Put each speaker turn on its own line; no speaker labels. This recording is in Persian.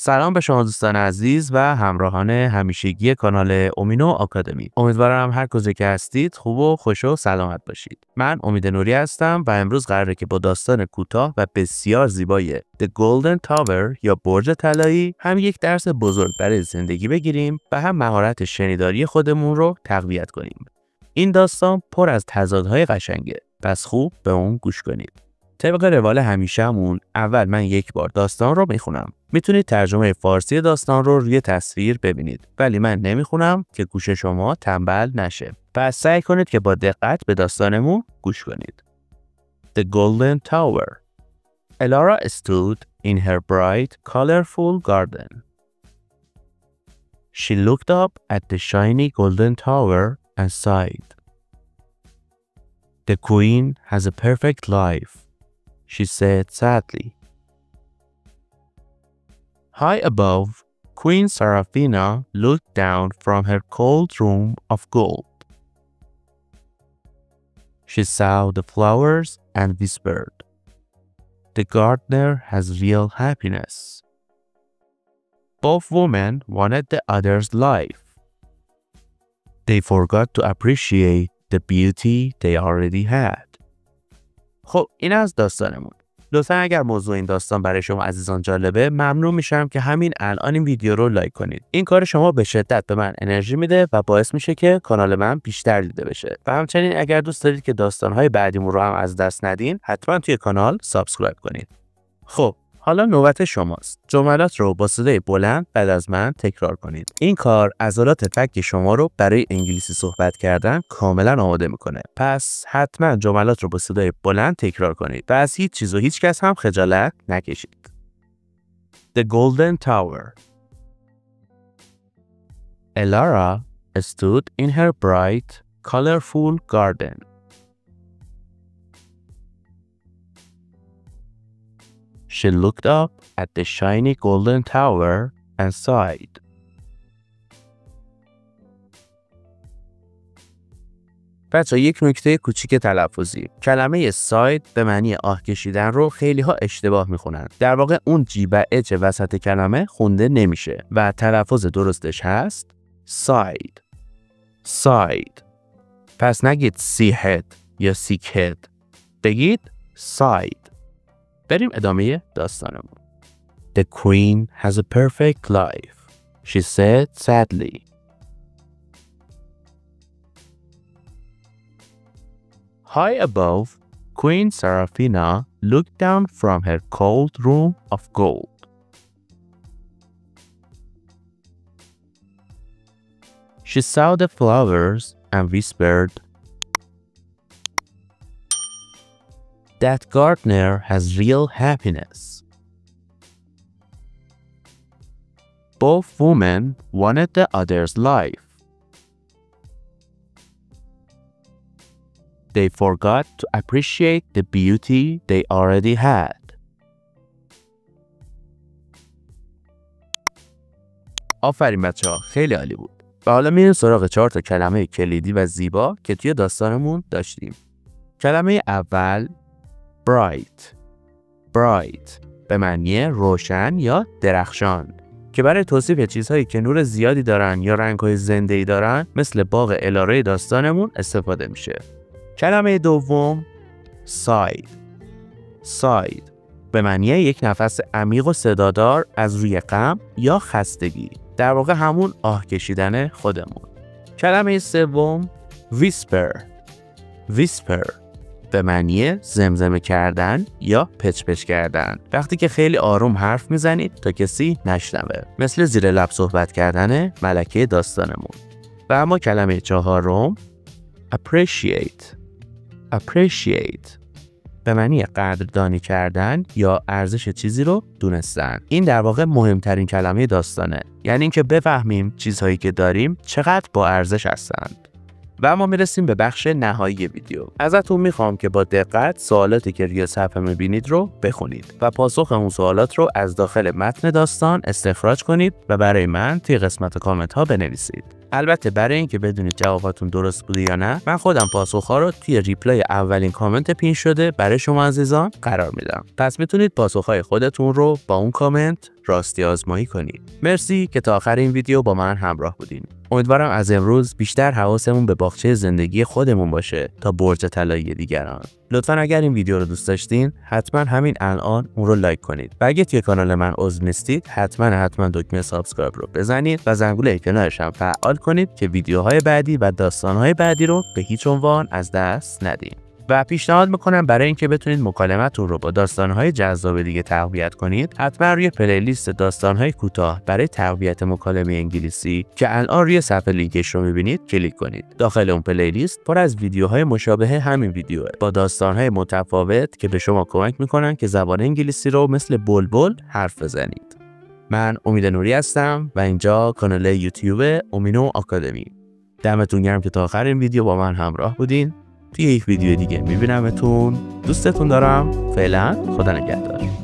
سلام به شما دوستان عزیز و همراهان همیشگی کانال اومینو آکادمی. امیدوارم هر کجا که هستید خوب و خوش و سلامت باشید. من امید نوری هستم و امروز قراره که با داستان کوتاه و بسیار زیبای The Golden Tower یا برج طلایی هم یک درس بزرگ برای زندگی بگیریم و هم مهارت شنیداری خودمون رو تقویت کنیم. این داستان پر از تضادهای قشنگه، پس خوب به اون گوش کنید. طبق روال همیشه‌مون اول من یک بار داستان رو میخونم. میتونید ترجمه فارسی داستان رو روی تصویر ببینید، ولی من نمیخونم که گوش شما تنبل نشه. پس سعی کنید که با دقت به داستانمون گوش کنید. The Golden Tower. Elara stood in her bright, colorful garden. She looked up at the shiny golden tower and sighed. The queen has a perfect life, she said sadly. High above, Queen Serafina looked down from her cold room of gold. She saw the flowers and whispered, "The gardener has real happiness." Both women wanted the other's life. They forgot to appreciate the beauty they already had. خب این از داستانمون. لطفا اگر موضوع این داستان برای شما عزیزان جالبه ممنون میشم که همین الان این ویدیو رو لایک کنید. این کار شما به شدت به من انرژی میده و باعث میشه که کانال من بیشتر دیده بشه. و همچنین اگر دوست دارید که داستانهای بعدیمون رو هم از دست ندین حتما توی کانال سابسکرایب کنید. خب حالا نوبت شماست. جملات رو با صدای بلند بعد از من تکرار کنید. این کار عضلات فک شما رو برای انگلیسی صحبت کردن کاملا آماده میکنه. پس حتما جملات رو با صدای بلند تکرار کنید و از هیچ چیز و هیچ کس هم خجالت نکشید. The Golden Tower. Elara stood in her bright, colorful garden. She looked up at the shiny golden tower and sighed. بچه یک نکته کوچیک تلفظی. کلمه sighed به معنی آه کشیدن رو خیلی ها اشتباه میخونن. در واقع اون جی و اچ وسط کلمه خونده نمیشه و تلفظ درستش هست sighed. sighed. پس نگید seahead یا seekhead. بگید sighed. بریم ادامه داستانمون. The queen has a perfect life, she said sadly. High above, Queen Serafina looked down from her cold room of gold. She saw the flowers and whispered, "That gardener has real happiness." Both women wanted the other's life. They forgot to appreciate the beauty they already had. آفرین بچه‌ها، خیلی عالی بود. و حالا میریم سراغ 4 تا کلمه کلیدی و زیبا که توی داستانمون داشتیم. کلمه اول bright. bright به معنی روشن یا درخشان که برای توصیف چیزهایی که نور زیادی دارن یا رنگ‌های زنده‌ای دارن مثل باغ الاره داستانمون استفاده میشه. کلمه دوم sighed. sighed به معنی یک نفس عمیق و صدادار از روی غم یا خستگی، در واقع همون آه کشیدن خودمون. کلمه سوم whisper. whisper به معنی زمزمه کردن یا پچ پچ کردن، وقتی که خیلی آروم حرف میزنید تا کسی نشنوه، مثل زیر لب صحبت کردن ملکه داستانمون. و اما کلمه چهارم appreciate. appreciate به معنی قدردانی کردن یا ارزش چیزی رو دونستن. این در واقع مهمترین کلمه داستانه، یعنی اینکه بفهمیم چیزهایی که داریم چقدر با ارزش هستند. و ما میرسیم به بخش نهایی ویدیو. ازتون میخوام که با دقت سوالاتی که روی صفحه میبینید رو بخونید و پاسخ اون سوالات رو از داخل متن داستان استخراج کنید و برای من توی قسمت کامنت ها بنویسید. البته برای اینکه بدونید جواباتون درست بوده یا نه، من خودم پاسخ‌ها رو توی ریپلای اولین کامنت پین شده برای شما عزیزان قرار میدم. پس میتونید پاسخ‌های خودتون رو با اون کامنت راستی آزمایی کنید. مرسی که تا آخر این ویدیو با من همراه بودین. امیدوارم از امروز بیشتر حواسمون به باغچه زندگی خودمون باشه تا برج طلایی دیگران. لطفاً اگر این ویدیو رو دوست داشتین حتما همین الان اون رو لایک کنید. و اگه توی کانال من عضو نیستید حتما دکمه سابسکرایب رو بزنید و زنگوله کنارش هم فعال کنید که ویدیوهای بعدی و داستانهای بعدی رو به هیچ عنوان از دست ندین. و پیشنهاد میکنم برای اینکه بتونید مکالمتون رو با داستانهای جذاب دیگه تقویت کنید، حتما روی پلیلیست داستانهای کوتاه برای تقویت مکالمه انگلیسی که الان روی صفحه لینکش رو میبینید کلیک کنید. داخل اون پلیلیست پر از ویدیوهای مشابه همین ویدیوه با داستانهای متفاوت که به شما کمک میکنن که زبان انگلیسی رو مثل بلبل حرف بزنید. من امید نوری هستم و اینجا کانال یوتیوب اومینو آکادمی. دمتون گرم که تا آخر این ویدیو با من همراه بودین. توی یک ویدیو دیگه میبینمتون. دوستتون دارم. فعلا خدا نگهدار.